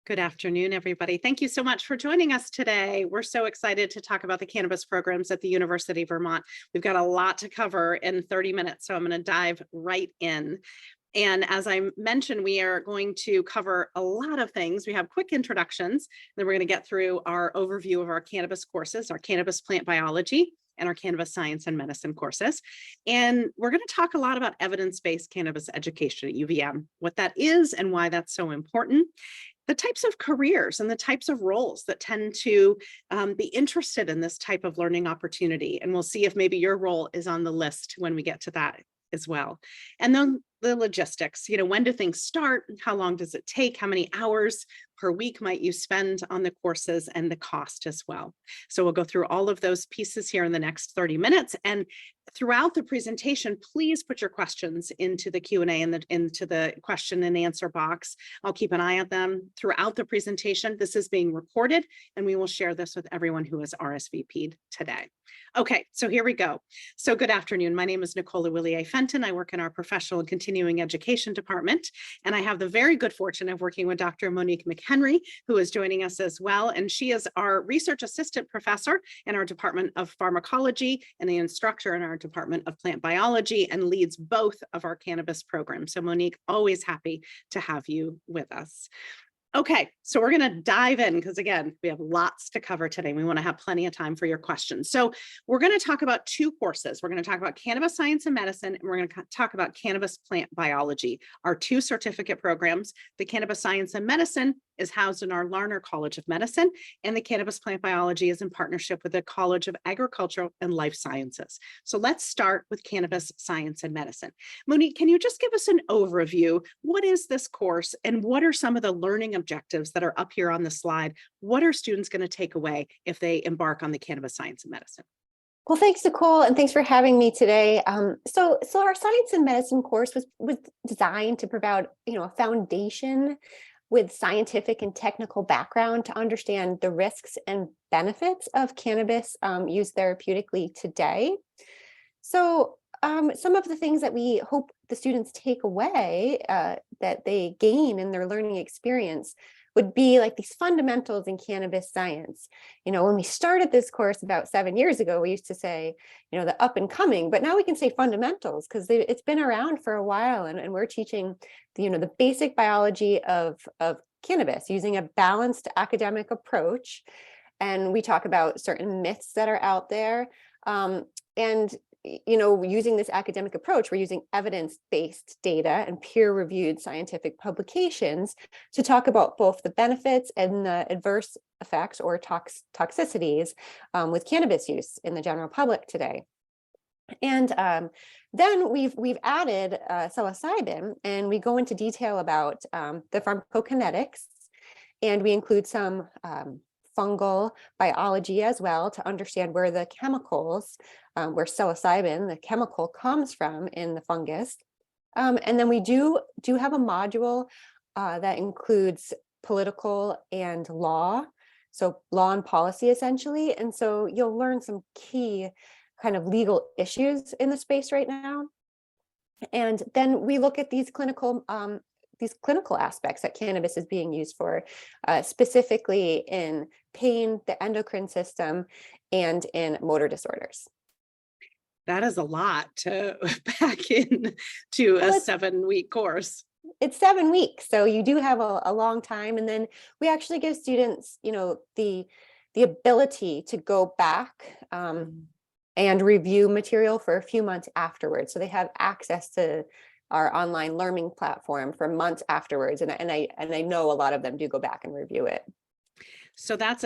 Good afternoon, everybody. Thank you so much for joining us today. We're so excited to talk about the cannabis programs at the University of Vermont. We've got a lot to cover in 30 minutes, so I'm going to dive right in. And as I mentioned, we are going to cover a lot of things. We have quick introductions, then we're going to get through our overview of our cannabis courses, our cannabis plant biology, and our cannabis science and medicine courses. And we're going to talk a lot about evidence-based cannabis education at UVM, what that is and why that's so important, the types of careers and the types of roles that tend to be interested in this type of learning opportunity. And we'll see if maybe your role is on the list when we get to that as well. And then the logistics, when do things start? How long does it take? How many hours per week might you spend on the courses, and the cost as well? So we'll go through all of those pieces here in the next 30 minutes. And throughout the presentation, please put your questions into the Q&A and into the question and answer box. I'll keep an eye on them throughout the presentation. This is being recorded, and we will share this with everyone who has RSVP'd today. Okay, so here we go. So good afternoon. My name is Nicola Willier-Fenton. I work in our professional and continuing education department, and I have the very good fortune of working with Dr. Monique McHenry, who is joining us as well. And she is our research assistant professor in our Department of Pharmacology and the instructor in our Department of Plant Biology, and leads both of our cannabis programs. So Monique, always happy to have you with us. Okay, so we're going to dive in because, again, we have lots to cover today. We want to have plenty of time for your questions. So we're going to talk about two courses. We're going to talk about cannabis science and medicine, and we're going to talk about cannabis plant biology, our two certificate programs. The cannabis science and medicine is housed in our Larner College of Medicine, and the cannabis plant biology is in partnership with the College of Agricultural and Life Sciences. So let's start with cannabis science and medicine. Monique, can you just give us an overview? What is this course, and what are some of the learning objectives that are up here on the slide? What are students going to take away if they embark on the cannabis science and medicine? Well, thanks, Nicole, and thanks for having me today. So our science and medicine course was designed to provide, a foundation with scientific and technical background to understand the risks and benefits of cannabis used therapeutically today. So some of the things that we hope the students take away that they gain in their learning experience would be like these fundamentals in cannabis science. When we started this course about 7 years ago, we used to say, the up and coming, but now we can say fundamentals because it's been around for a while, and we're teaching, the basic biology of cannabis using a balanced academic approach. And we talk about certain myths that are out there. And using this academic approach, we're using evidence-based data and peer-reviewed scientific publications to talk about both the benefits and the adverse effects or toxicities with cannabis use in the general public today. And then we've added psilocybin, and we go into detail about the pharmacokinetics, and we include some fungal biology as well to understand where the chemicals, where psilocybin, the chemical, comes from in the fungus. And then we do have a module that includes political and law, so law and policy essentially. And so you'll learn some key kind of legal issues in the space right now. And then we look at these clinical aspects that cannabis is being used for, specifically in pain, the endocrine system, and in motor disorders. That is a lot to pack in to a 7-week course. It's 7 weeks, so you do have a long time. And then we actually give students, the ability to go back and review material for a few months afterwards. So they have access to our online learning platform for months afterwards. And I know a lot of them do go back and review it. So that's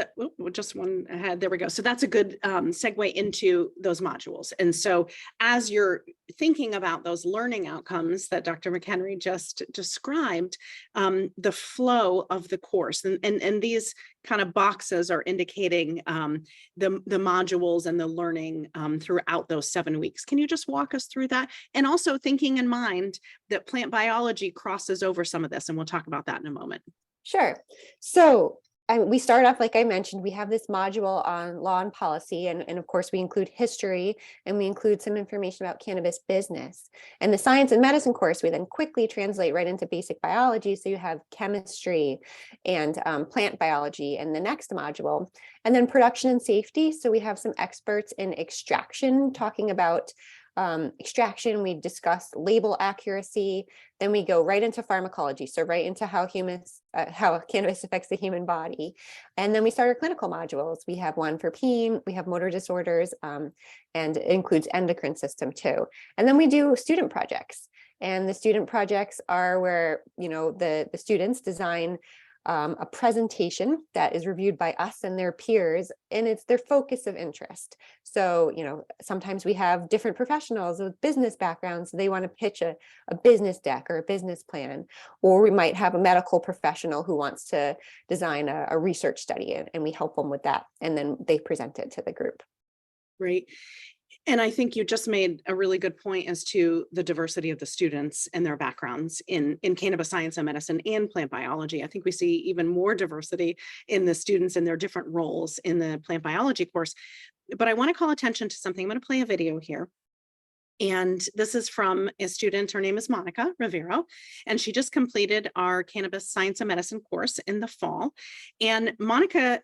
just one ahead. There we go. So that's a good segue into those modules. And so as you're thinking about those learning outcomes that Dr. McHenry just described, the flow of the course, and these kind of boxes are indicating the modules and the learning throughout those 7 weeks. Can you just walk us through that? And also thinking in mind that plant biology crosses over some of this, and we'll talk about that in a moment. Sure. So we start off, like I mentioned, we have this module on law and policy, and of course we include history, and we include some information about cannabis business. And the science and medicine course, we then quickly translate right into basic biology. So you have chemistry and plant biology in the next module, and then production and safety. So we have some experts in extraction talking about extraction. We discuss label accuracy. Then we go right into pharmacology, so right into how cannabis affects the human body. And then we start our clinical modules. We have one for pain, we have motor disorders, and it includes endocrine system too. And then we do student projects. And the student projects are where, the students design a presentation that is reviewed by us and their peers, and it's their focus of interest. So, sometimes we have different professionals with business backgrounds. So they want to pitch a business deck or a business plan, or we might have a medical professional who wants to design a research study, and we help them with that. And then they present it to the group. Great. And I think you just made a really good point as to the diversity of the students and their backgrounds in cannabis science and medicine and plant biology. I think we see even more diversity in the students and their different roles in the plant biology course. But I want to call attention to something. I'm going to play a video here. And this is from a student. Her name is Monica Rivero, and she just completed our cannabis science and medicine course in the fall. And Monica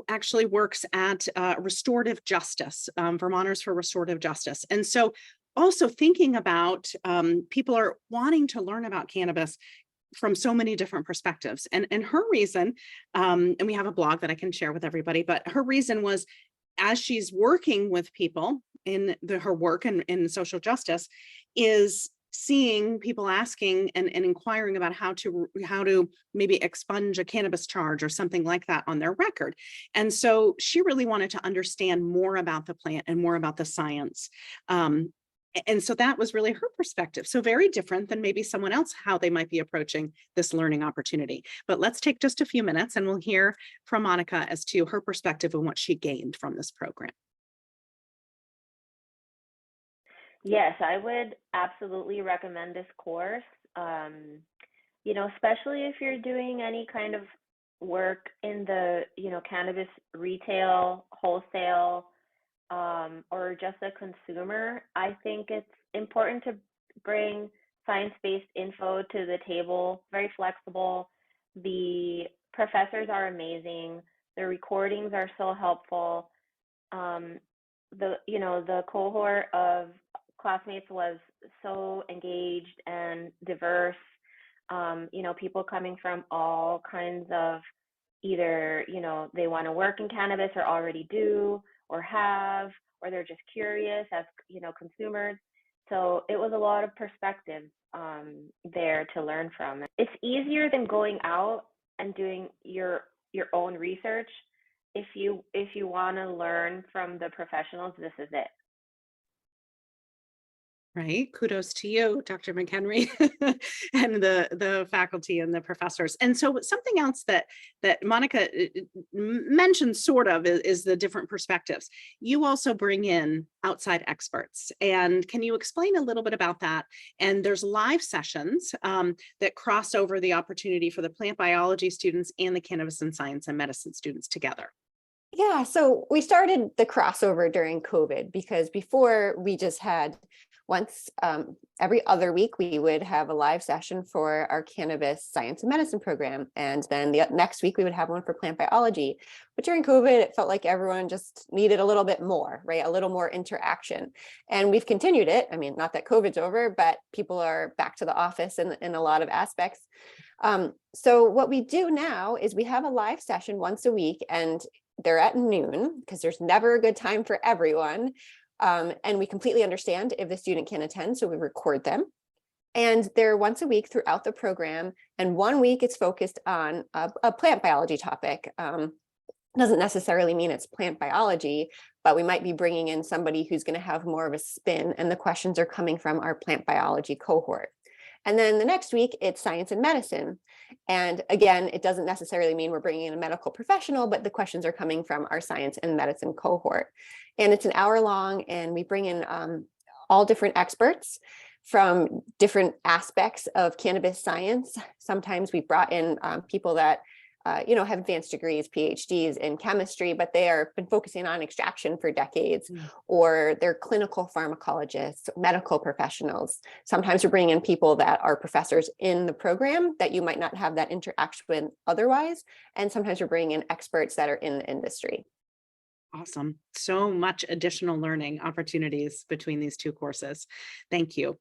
actually works at restorative justice, Vermonters for Restorative Justice. And so also thinking about people are wanting to learn about cannabis from so many different perspectives. And her reason, and we have a blog that I can share with everybody, but her reason was, as she's working with people in her work in social justice, is seeing people asking and inquiring about how to maybe expunge a cannabis charge or something like that on their record. And so she really wanted to understand more about the plant and more about the science. And so that was really her perspective. So very different than maybe someone else, how they might be approaching this learning opportunity. But let's take just a few minutes and we'll hear from Monica as to her perspective and what she gained from this program. Yes, I would absolutely recommend this course. Especially if you're doing any kind of work in the, cannabis retail, wholesale, or just a consumer. I think it's important to bring science-based info to the table, very flexible. The professors are amazing. The recordings are so helpful. The cohort of classmates was so engaged and diverse. People coming from all kinds of either, they want to work in cannabis or already do or have, or they're just curious as, consumers. So it was a lot of perspective there to learn from. It's easier than going out and doing your own research. If you want to learn from the professionals, this is it. Right. Kudos to you, Dr. McHenry, and the faculty and the professors. And so something else that Monica mentioned sort of is the different perspectives. You also bring in outside experts. And can you explain a little bit about that? And there's live sessions that cross over the opportunity for the plant biology students and the cannabis and science and medicine students together. Yeah, so we started the crossover during COVID because before we just had once every other week, we would have a live session for our cannabis science and medicine program. And then the next week we would have one for plant biology. But during COVID, it felt like everyone just needed a little bit more, right? A little more interaction. And we've continued it. I mean, not that COVID's over, but people are back to the office in a lot of aspects. So what we do now is we have a live session once a week, and they're at noon because there's never a good time for everyone. And we completely understand if the student can attend, so we record them. And they're once a week throughout the program. And 1 week it's focused on a plant biology topic. Doesn't necessarily mean it's plant biology, but we might be bringing in somebody who's going to have more of a spin, and the questions are coming from our plant biology cohort. And then the next week it's science and medicine. And again, it doesn't necessarily mean we're bringing in a medical professional, but the questions are coming from our science and medicine cohort. And it's an hour long, and we bring in all different experts from different aspects of cannabis science. Sometimes we brought in people that have advanced degrees, PhDs in chemistry, but they are been focusing on extraction for decades, or they're clinical pharmacologists, medical professionals. Sometimes we're bringing in people that are professors in the program that you might not have that interaction with otherwise. And sometimes we're bringing in experts that are in the industry. Awesome. So much additional learning opportunities between these two courses. Thank you.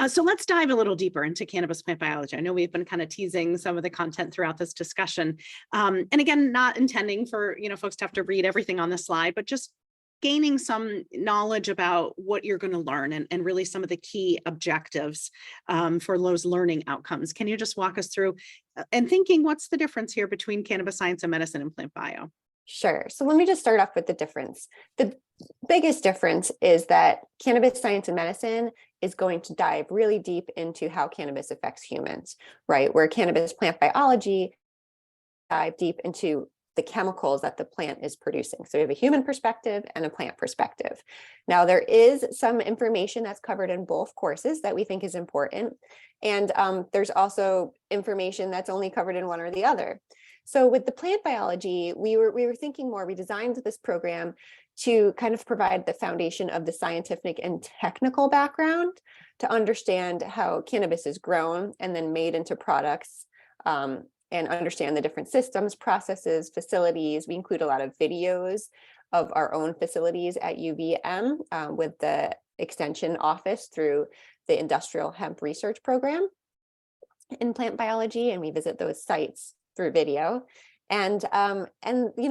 So let's dive a little deeper into cannabis plant biology. I know we've been kind of teasing some of the content throughout this discussion. And again, not intending for folks to have to read everything on the slide, but just gaining some knowledge about what you're going to learn and really some of the key objectives for those learning outcomes. Can you just walk us through and thinking what's the difference here between cannabis science and medicine and plant bio? Sure. So let me just start off with the difference. The biggest difference is that cannabis science and medicine is going to dive really deep into how cannabis affects humans, right? Where cannabis plant biology dive deep into the chemicals that the plant is producing. So we have a human perspective and a plant perspective. Now, there is some information that's covered in both courses that we think is important. And there's also information that's only covered in one or the other. So with the plant biology, we were thinking more, we designed this program to kind of provide the foundation of the scientific and technical background to understand how cannabis is grown and then made into products, and understand the different systems, processes, facilities. We include a lot of videos of our own facilities at UVM with the extension office through the Industrial Hemp Research Program in plant biology, and we visit those sites through video, and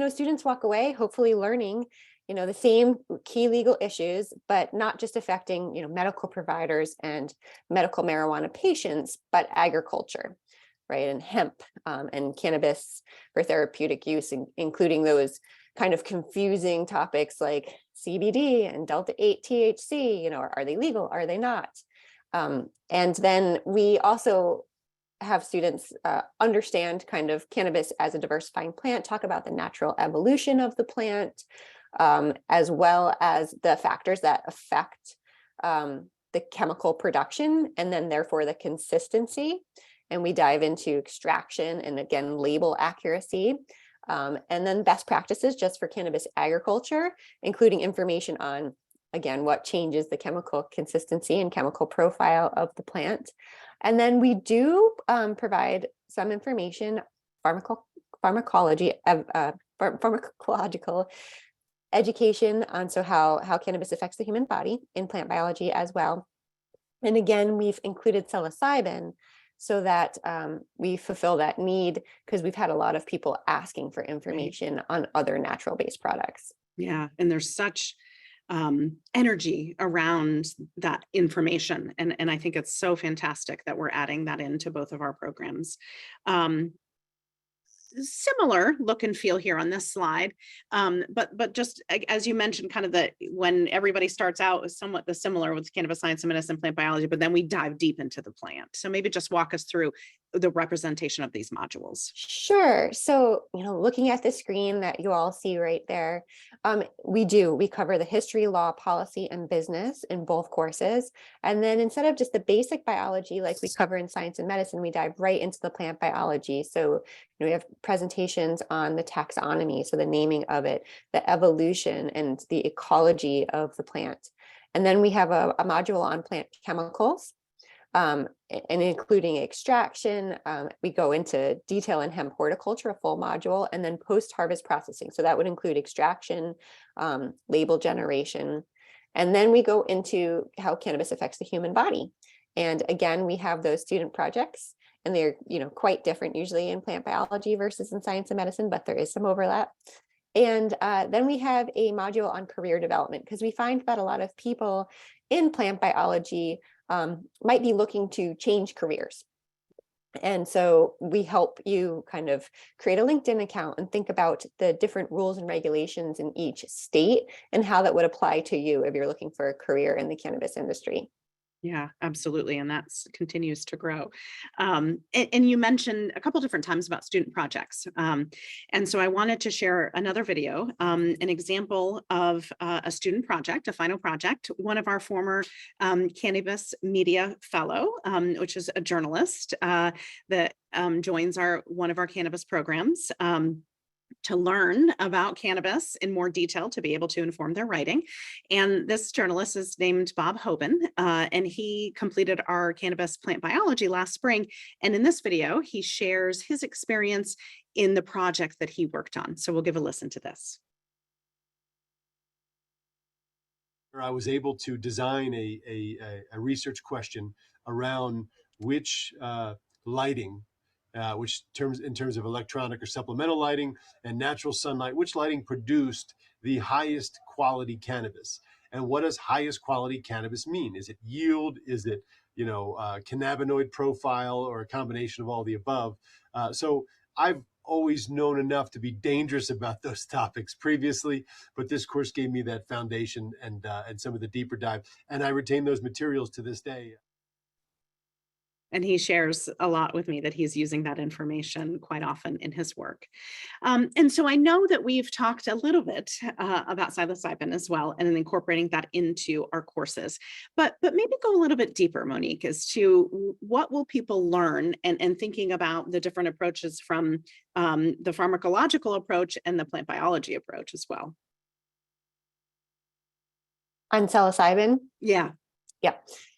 students walk away hopefully learning the same key legal issues, but not just affecting medical providers and medical marijuana patients, but agriculture, right, and hemp and cannabis for therapeutic use, including those kind of confusing topics like CBD and delta-8 THC. Are they legal? Are they not? And then we also have students understand kind of cannabis as a diversifying plant, talk about the natural evolution of the plant, as well as the factors that affect the chemical production and then therefore the consistency. And we dive into extraction and again, label accuracy, and then best practices just for cannabis agriculture, including information on, again, what changes the chemical consistency and chemical profile of the plant. And then we do provide some information, pharmacological education on how cannabis affects the human body in plant biology as well. And again, we've included psilocybin so that we fulfill that need, because we've had a lot of people asking for information on other natural-based products. Yeah, and there's such energy around that information. And I think it's so fantastic that we're adding that into both of our programs. Similar look and feel here on this slide, but just as you mentioned, kind of when everybody starts out is somewhat the similar with cannabis science and medicine, plant biology, but then we dive deep into the plant. So maybe just walk us through the representation of these modules. Sure. So, looking at the screen that you all see right there, we cover the history, law, policy, and business in both courses. And then instead of just the basic biology like we cover in science and medicine, we dive right into the plant biology. So, we have presentations on the taxonomy, so the naming of it, the evolution and the ecology of the plant. And then we have a module on plant chemicals, and including extraction. We go into detail in hemp horticulture, a full module, and then post-harvest processing. So that would include extraction, label generation. And then we go into how cannabis affects the human body. And again, we have those student projects, and they're quite different usually in plant biology versus in science and medicine, but there is some overlap. And then we have a module on career development, because we find that a lot of people in plant biology might be looking to change careers. And so we help you kind of create a LinkedIn account and think about the different rules and regulations in each state and how that would apply to you if you're looking for a career in the cannabis industry. Yeah, absolutely. And that continues to grow. And you mentioned a couple different times about student projects. And so I wanted to share another video, an example of a student project, a final project. One of our former cannabis media fellow, which is a journalist that joins one of our cannabis programs. To learn about cannabis in more detail to be able to inform their writing. And this journalist is named Bob Hoban, and he completed our cannabis plant biology last spring. And in this video, he shares his experience in the project that he worked on. So we'll give a listen to this. I was able to design a research question around which lighting, in terms of electronic or supplemental lighting and natural sunlight, which lighting produced the highest quality cannabis. And what does highest quality cannabis mean? Is it yield? Is it, cannabinoid profile, or a combination of all the above? So I've always known enough to be dangerous about those topics previously, but this course gave me that foundation and some of the deeper dive, and I retain those materials to this day. And he shares a lot with me that he's using that information quite often in his work. And so I know that we've talked a little bit about psilocybin as well, and then incorporating that into our courses. But maybe go a little bit deeper, Monique, as to what will people learn, and thinking about the different approaches from the pharmacological approach and the plant biology approach as well. On psilocybin? Yeah. Yeah.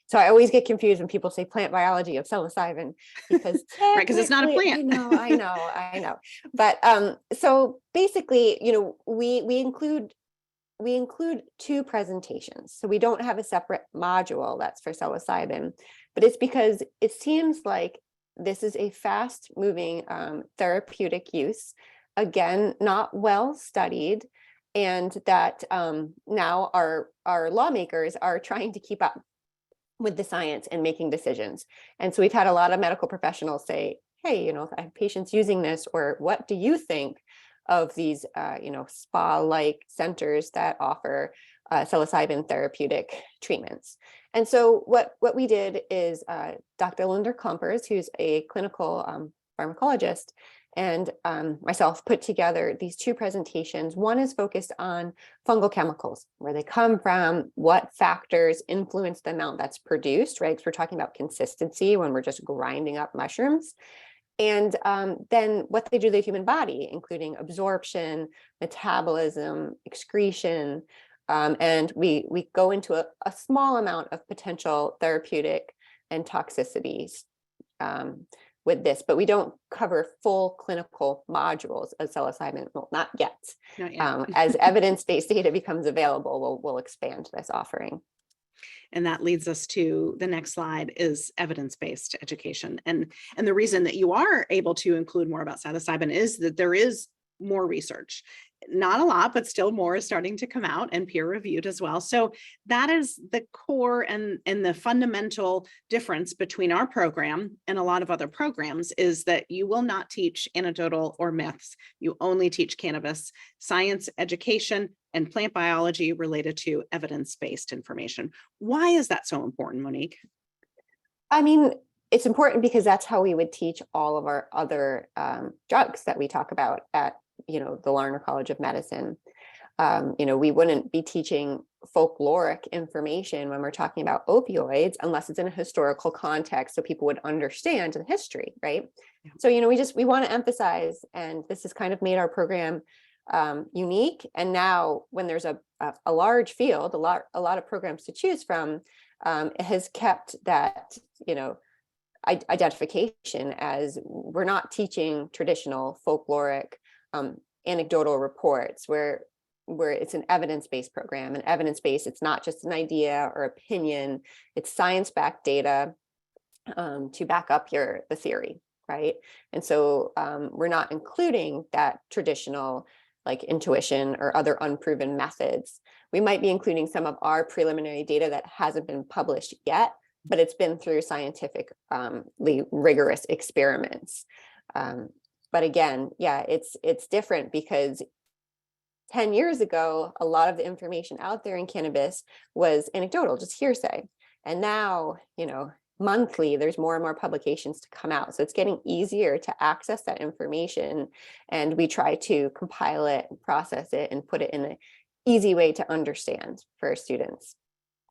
So I always get confused when people say plant biology of psilocybin, because right, because it's not a plant. I know. But so basically, we include two presentations. So we don't have a separate module that's for psilocybin, but it's because it seems like this is a fast moving therapeutic use, again, not well studied, and that now our lawmakers are trying to keep up with the science and making decisions. And so we've had a lot of medical professionals say, hey, if I have patients using this, or what do you think of these, spa-like centers that offer psilocybin therapeutic treatments? And so what we did is Dr. Larner College, who's a clinical pharmacologist, and myself put together these two presentations. One is focused on fungal chemicals, where they come from, what factors influence the amount that's produced, right? Because we're talking about consistency when we're just grinding up mushrooms. And then what they do to the human body, including absorption, metabolism, excretion. And we go into a small amount of potential therapeutic and toxicities with this, but we don't cover full clinical modules of psilocybin. Well, not yet. Not yet. As evidence-based data becomes available, we'll expand this offering. And that leads us to the next slide, is evidence-based education. And the reason that you are able to include more about psilocybin is that there is more research. Not a lot, but still more is starting to come out, and peer reviewed as well. So that is the core and the fundamental difference between our program and a lot of other programs, is that you will not teach anecdotal or myths. You only teach cannabis science education and plant biology related to evidence-based information. Why is that so important, Monique? I mean, it's important because that's how we would teach all of our other drugs that we talk about at the Larner College of Medicine. We wouldn't be teaching folkloric information when we're talking about opioids unless it's in a historical context, so people would understand the history, right? Yeah. So we want to emphasize, and this has kind of made our program unique. And now when there's a large field, a lot of programs to choose from, it has kept that identification, as we're not teaching traditional folkloric anecdotal reports where it's an evidence-based program. And evidence-based, it's not just an idea or opinion, it's science-backed data to back up the theory, right? And so we're not including that traditional like intuition or other unproven methods. We might be including some of our preliminary data that hasn't been published yet, but it's been through scientifically rigorous experiments. But again, yeah, it's different because 10 years ago, a lot of the information out there in cannabis was anecdotal, just hearsay. And now, monthly, there's more and more publications to come out. So it's getting easier to access that information. And we try to compile it, process it, and put it in an easy way to understand for our students.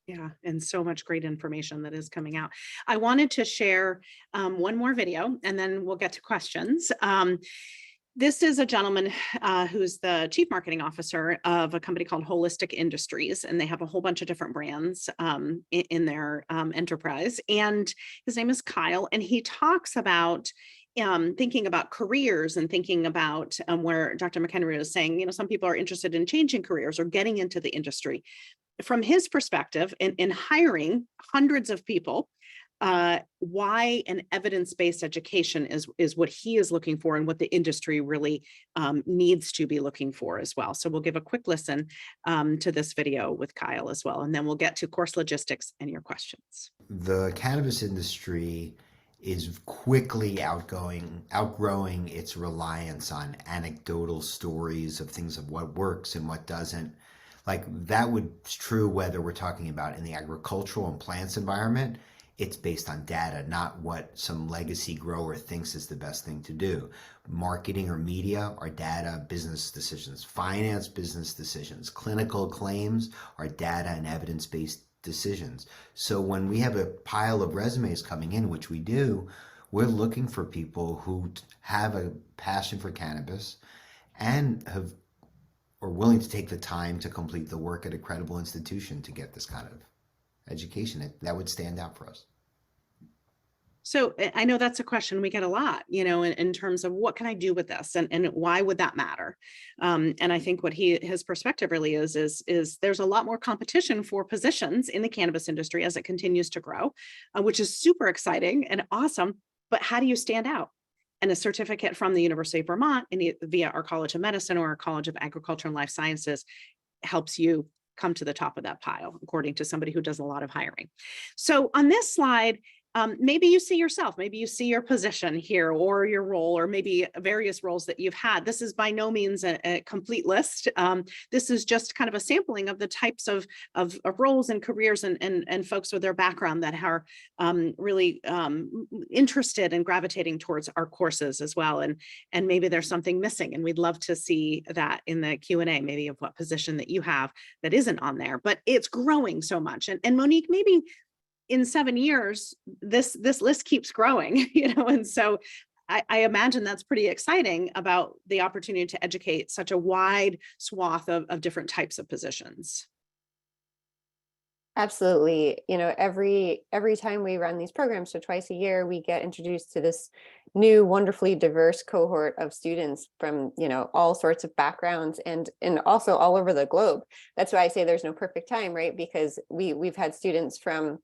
Yeah, and so much great information that is coming out. I wanted to share one more video, and then we'll get to questions. This is a gentleman who's the chief marketing officer of a company called Holistic Industries, and they have a whole bunch of different brands in their enterprise. And his name is Kyle, and he talks about thinking about careers and thinking about where Dr. McHenry was saying, some people are interested in changing careers or getting into the industry. From his perspective, in hiring hundreds of people, why an evidence-based education is what he is looking for and what the industry really needs to be looking for as well. So we'll give a quick listen to this video with Kyle as well, and then we'll get to course logistics and your questions. The cannabis industry is quickly outgrowing its reliance on anecdotal stories of things of what works and what doesn't. Like that was true whether we're talking about in the agricultural and plants environment. It's based on data, not what some legacy grower thinks is the best thing to do. Marketing or media are data, business decisions. Finance, business decisions. Clinical claims are data and evidence-based decisions. So when we have a pile of resumes coming in, which we do, we're looking for people who have a passion for cannabis and are willing to take the time to complete the work at a credible institution to get this kind of education. That would stand out for us. So I know that's a question we get a lot, in terms of what can I do with this and why would that matter? And I think what his perspective really is there's a lot more competition for positions in the cannabis industry as it continues to grow, which is super exciting and awesome. But how do you stand out? And a certificate from the University of Vermont via our College of Medicine or our College of Agriculture and Life Sciences helps you come to the top of that pile, according to somebody who does a lot of hiring. So on this slide, maybe you see yourself, maybe you see your position here or your role, or maybe various roles that you've had. This is by no means a complete list. This is just kind of a sampling of the types of roles and careers and folks with their background that are really interested and gravitating towards our courses as well. And maybe there's something missing, and we'd love to see that in the Q&A, maybe of what position that you have that isn't on there, but it's growing so much. And Monique, maybe in 7 years, this list keeps growing, and so I imagine that's pretty exciting about the opportunity to educate such a wide swath of different types of positions. Absolutely. Every time we run these programs, so twice a year, we get introduced to this new, wonderfully diverse cohort of students from, all sorts of backgrounds and also all over the globe. That's why I say there's no perfect time, right? Because we've had students from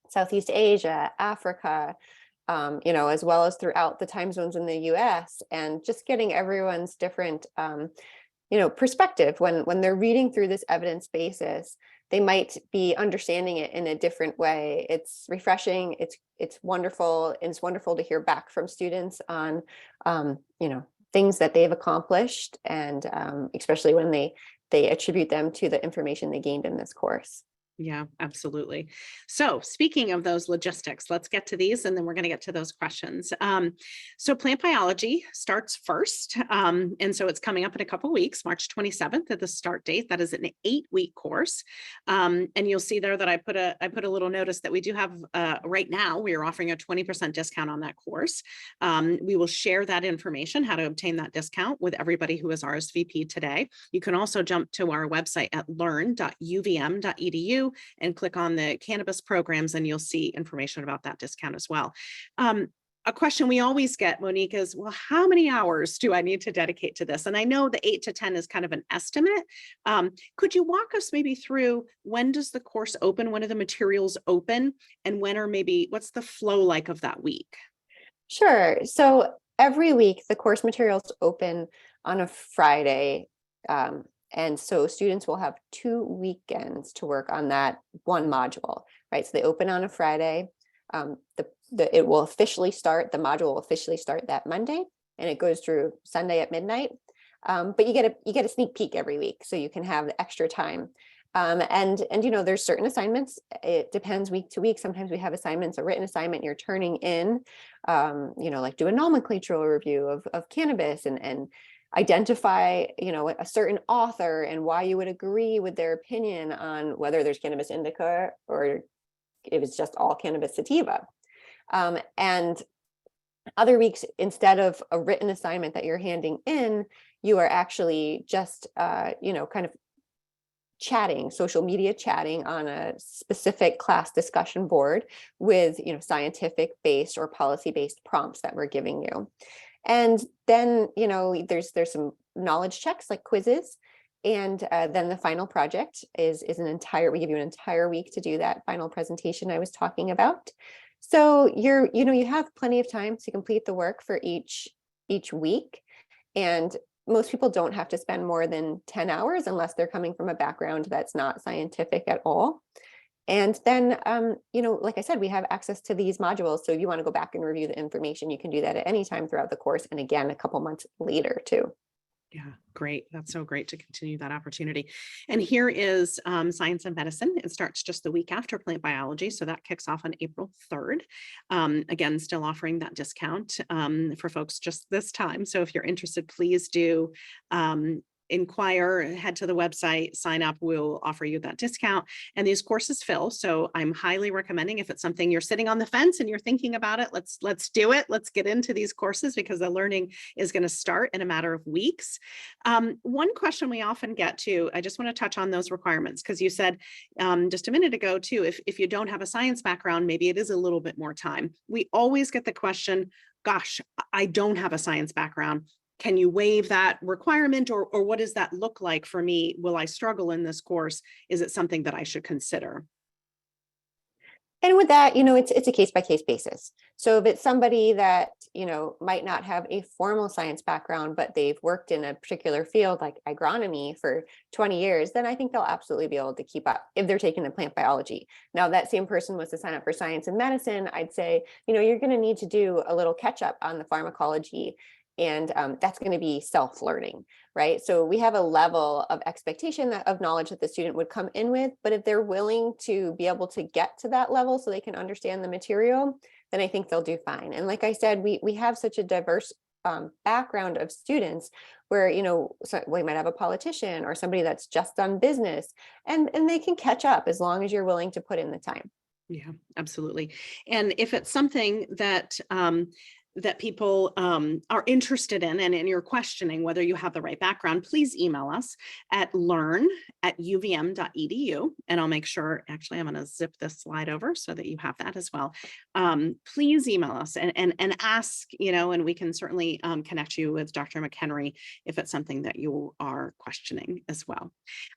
Southeast Asia, Africa, as well as throughout the time zones in the US, and just getting everyone's different, perspective when they're reading through this evidence basis. They might be understanding it in a different way. It's refreshing. It's wonderful. And it's wonderful to hear back from students on, things that they've accomplished, and especially when they attribute them to the information they gained in this course. Yeah, absolutely. So speaking of those logistics, let's get to these, and then we're going to get to those questions. So plant biology starts first. And so it's coming up in a couple of weeks, March 27th at the start date. That is an 8-week course. And you'll see there that I put a little notice that we do have right now, we are offering a 20% discount on that course. We will share that information, how to obtain that discount, with everybody who is RSVP today. You can also jump to our website at learn.uvm.edu and click on the cannabis programs, and you'll see information about that discount as well. A question we always get, Monique, is, well, how many hours do I need to dedicate to this? And I know the 8 to 10 is kind of an estimate. Could you walk us maybe through, when does the course open? When are the materials open? And what's the flow like of that week? Sure. So every week, the course materials open on a Friday. And so students will have 2 weekends to work on that one module, right? So they open on a Friday. It will officially start, the module will officially start that Monday, and it goes through Sunday at midnight. But you get a sneak peek every week, so you can have the extra time. And there's certain assignments. It depends week to week. Sometimes we have assignments, a written assignment you're turning in, like do a nomenclatural review of cannabis and identify, a certain author and why you would agree with their opinion on whether there's cannabis indica or if it's just all cannabis sativa. And other weeks, instead of a written assignment that you're handing in, you are actually just, kind of chatting, social media chatting on a specific class discussion board with, scientific based or policy based prompts that we're giving you. And then, there's some knowledge checks like quizzes. And then the final project is we give you an entire week to do that final presentation I was talking about. So you have plenty of time to complete the work for each week. And most people don't have to spend more than 10 hours unless they're coming from a background that's not scientific at all. And then, like I said, we have access to these modules. So if you want to go back and review the information, you can do that at any time throughout the course. And again, a couple months later too. Yeah, great. That's so great to continue that opportunity. And here is Science and Medicine. It starts just the week after Plant Biology. So that kicks off on April 3rd. Again, still offering that discount for folks just this time. So if you're interested, please do inquire, head to the website, sign up, we'll offer you that discount. And these courses fill. So I'm highly recommending, if it's something you're sitting on the fence and you're thinking about it, let's do it. Let's get into these courses because the learning is going to start in a matter of weeks. One question we often get to, I just want to touch on those requirements because you said just a minute ago too, if you don't have a science background, maybe it is a little bit more time. We always get the question, gosh, I don't have a science background. Can you waive that requirement or what does that look like for me? Will I struggle in this course? Is it something that I should consider? And with that, it's a case by case basis. So if it's somebody that, might not have a formal science background, but they've worked in a particular field like agronomy for 20 years, then I think they'll absolutely be able to keep up if they're taking the plant biology. Now, that same person was to sign up for science and medicine, I'd say, you're going to need to do a little catch up on the pharmacology. And that's going to be self-learning, right? So we have a level of expectation of knowledge that the student would come in with, but if they're willing to be able to get to that level so they can understand the material, then I think they'll do fine. And like I said, we have such a diverse background of students where, so we might have a politician or somebody that's just done business and they can catch up as long as you're willing to put in the time. Yeah, absolutely. And if it's something that people are interested in and you're questioning whether you have the right background, please email us at learn@uvm.edu. And I'll make sure, actually, I'm going to zip this slide over so that you have that as well. Please email us and ask, and we can certainly connect you with Dr. McHenry if it's something that you are questioning as well.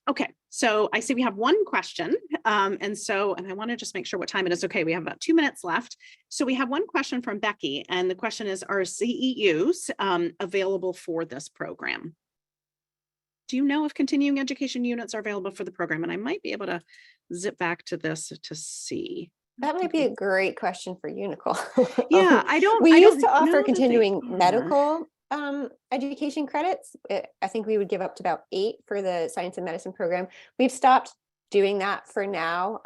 Okay, so I see we have one question. And I want to just make sure what time it is. Okay, we have about 2 minutes left. So we have one question from Becky, and the question is, are CEUs available for this program? Do you know if continuing education units are available for the program? And I might be able to zip back to this to see. That might be a great question for you, Nicole. Yeah, we used to offer continuing medical education credits. I think we would give up to about 8 for the science and medicine program. We've stopped doing that for now.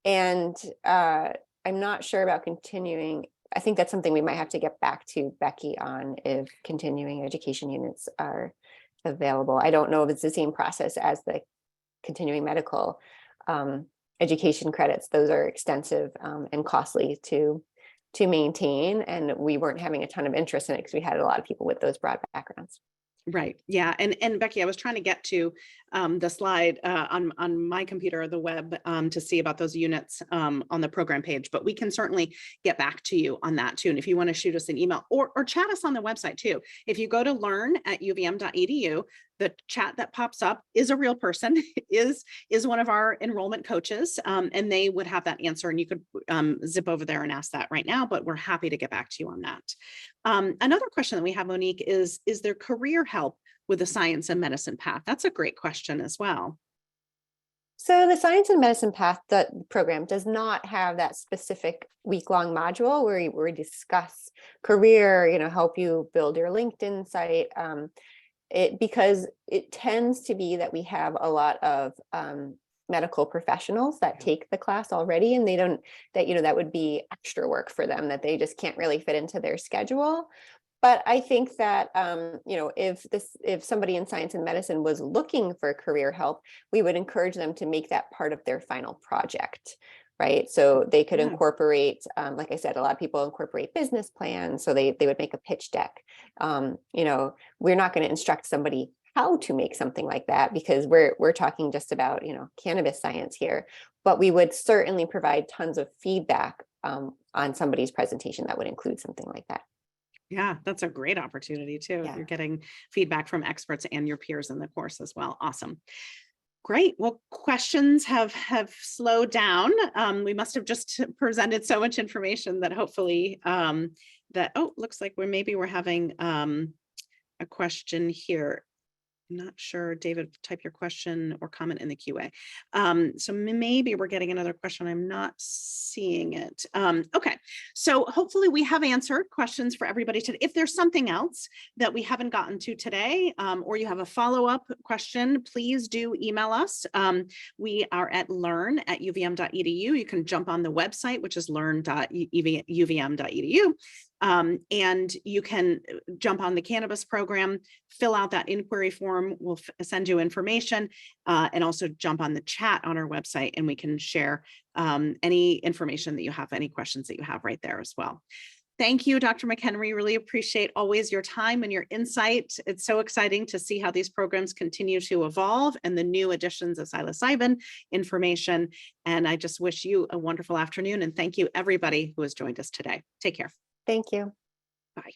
And I'm not sure about continuing. I think that's something we might have to get back to Becky on, if continuing education units are available. I don't know if it's the same process as the continuing medical education credits. Those are extensive and costly to maintain, and we weren't having a ton of interest in it because we had a lot of people with those broad backgrounds. Right. Yeah. And Becky, I was trying to get to the slide on my computer, the web, to see about those units on the program page, but we can certainly get back to you on that too. And if you want to shoot us an email or chat us on the website too, if you go to learn@uvm.edu, the chat that pops up is a real person, is one of our enrollment coaches, and they would have that answer, and you could zip over there and ask that right now, but we're happy to get back to you on that. Another question that we have, Monique, is there career help with the science and medicine path? That's a great question as well. So the science and medicine path program does not have that specific week-long module where we discuss career, help you build your LinkedIn site. because it tends to be that we have a lot of medical professionals that take the class already, and they don't, that, you know, that would be extra work for them that they just can't really fit into their schedule. But I think that, you know, if somebody in science and medicine was looking for career help, we would encourage them to make that part of their final project, right? So they could incorporate, like I said, a lot of people incorporate business plans. So they would make a pitch deck. You know, we're not going to instruct somebody how to make something like that, because we're talking just about, you know, cannabis science here, but we would certainly provide tons of feedback on somebody's presentation that would include something like that. Yeah, that's a great opportunity too. Yeah. You're getting feedback from experts and your peers in the course as well. Awesome. Great. Well, questions have slowed down. We must have just presented so much information that hopefully looks like we're having a question here. I'm not sure, David, type your question or comment in the QA. So maybe we're getting another question. I'm not seeing it. Okay, so hopefully we have answered questions for everybody today. If there's something else that we haven't gotten to today, or you have a follow-up question, please do email us. We are at learn@uvm.edu. You can jump on the website, which is learn.uvm.edu. And you can jump on the cannabis program, fill out that inquiry form. We'll send you information, and also jump on the chat on our website, and we can share any information that you have, any questions that you have right there as well. Thank you, Dr. McHenry. Really appreciate always your time and your insight. It's so exciting to see how these programs continue to evolve and the new additions of psilocybin information. And I just wish you a wonderful afternoon, and thank you everybody who has joined us today. Take care. Thank you. Bye.